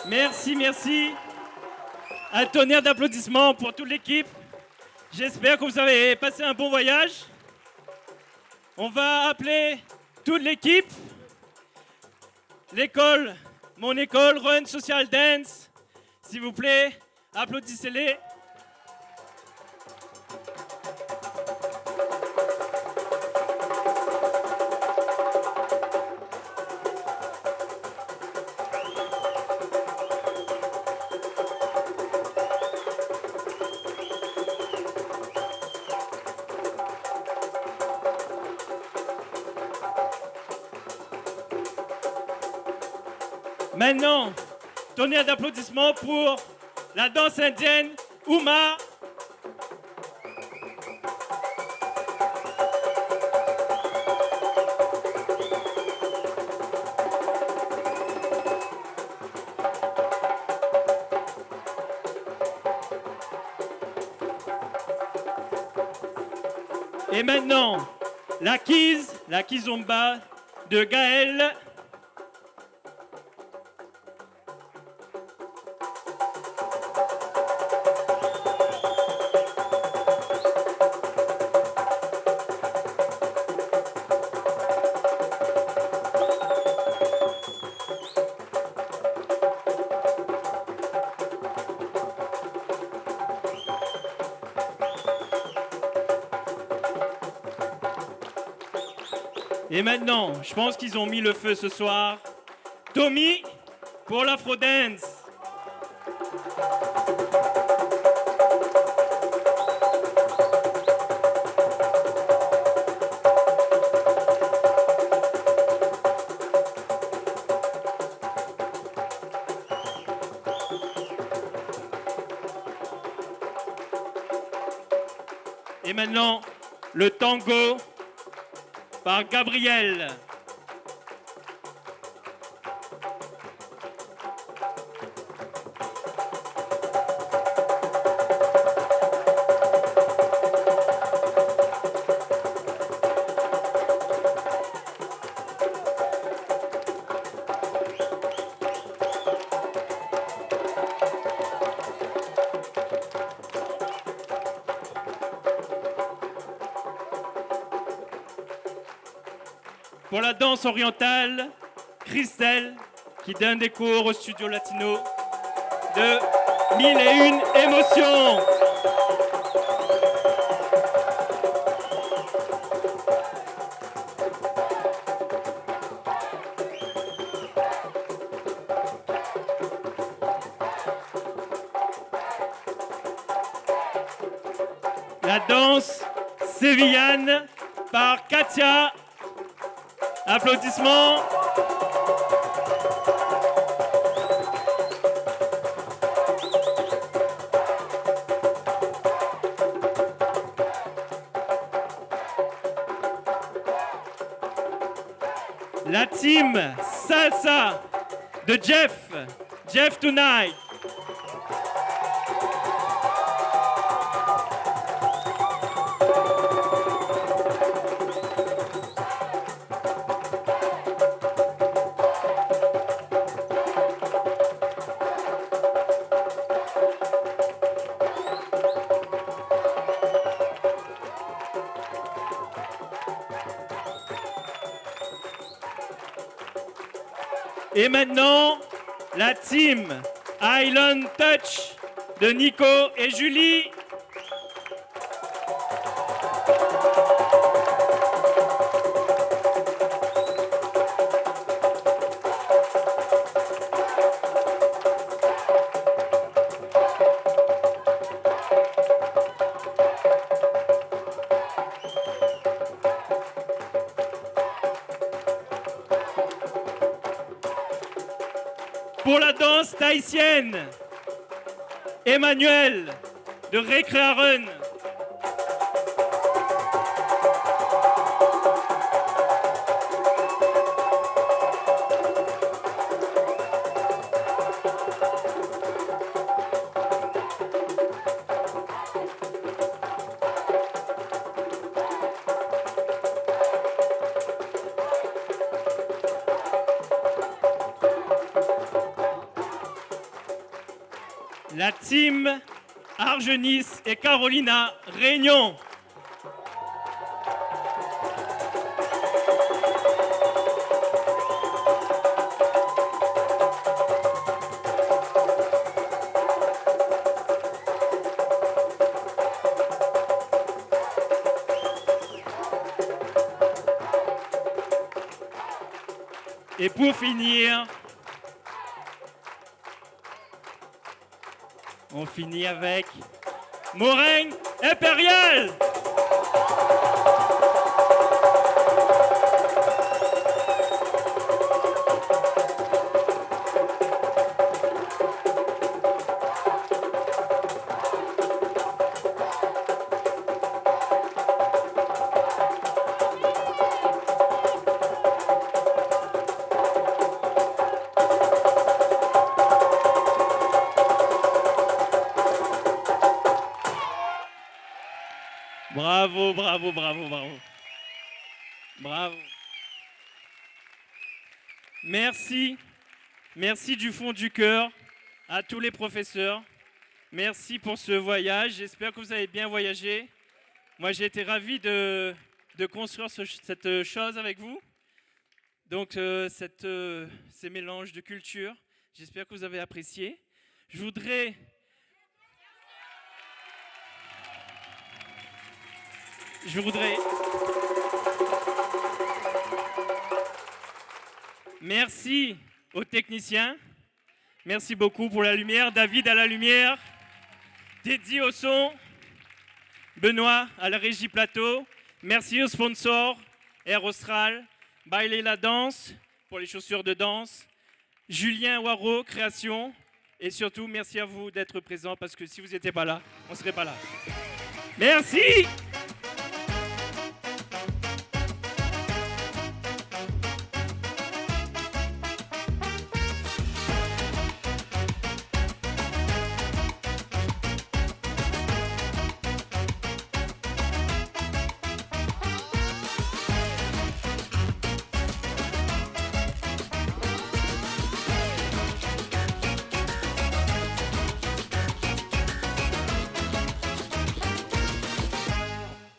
Merci, merci. Un tonnerre d'applaudissements pour toute l'équipe. J'espère que vous avez passé un bon voyage. On va appeler toute l'équipe. L'école, mon école, Run Social Dance. S'il vous plaît, applaudissez-les. Maintenant, tonnerre d'applaudissements pour la danse indienne Uma. Et maintenant, la kizomba de Gaël. Et maintenant, je pense qu'ils ont mis le feu ce soir. Tommy pour l'Afrodance. Et maintenant, le tango par Gabriel. Pour la danse orientale, Christelle, qui donne des cours au studio latino de 1001 émotions. La danse sévillane par Katia. Applaudissements. La team Salsa de Jeff Tonight. Et maintenant, la team Island Touch de Nico et Julie. Pour la danse tahitienne, Emmanuel de Recrea Run. la team Argenis et Carolina Réunion. Et pour finir, on finit avec Morin Impérial. Bravo, bravo, bravo, bravo. Bravo. Merci. Merci du fond du cœur à tous les professeurs. Merci pour ce voyage. J'espère que vous avez bien voyagé. Moi, j'ai été ravi de construire cette chose avec vous. Donc, ces mélanges de cultures. J'espère que vous avez apprécié. Je voudrais... Merci aux techniciens. Merci beaucoup pour la lumière. David à la lumière. Dédié au son. Benoît à la régie plateau. Merci aux sponsors. Air Austral. Bailey la danse pour les chaussures de danse. Julien Waro, création. Et surtout, merci à vous d'être présents parce que si vous n'étiez pas là, on ne serait pas là. Merci.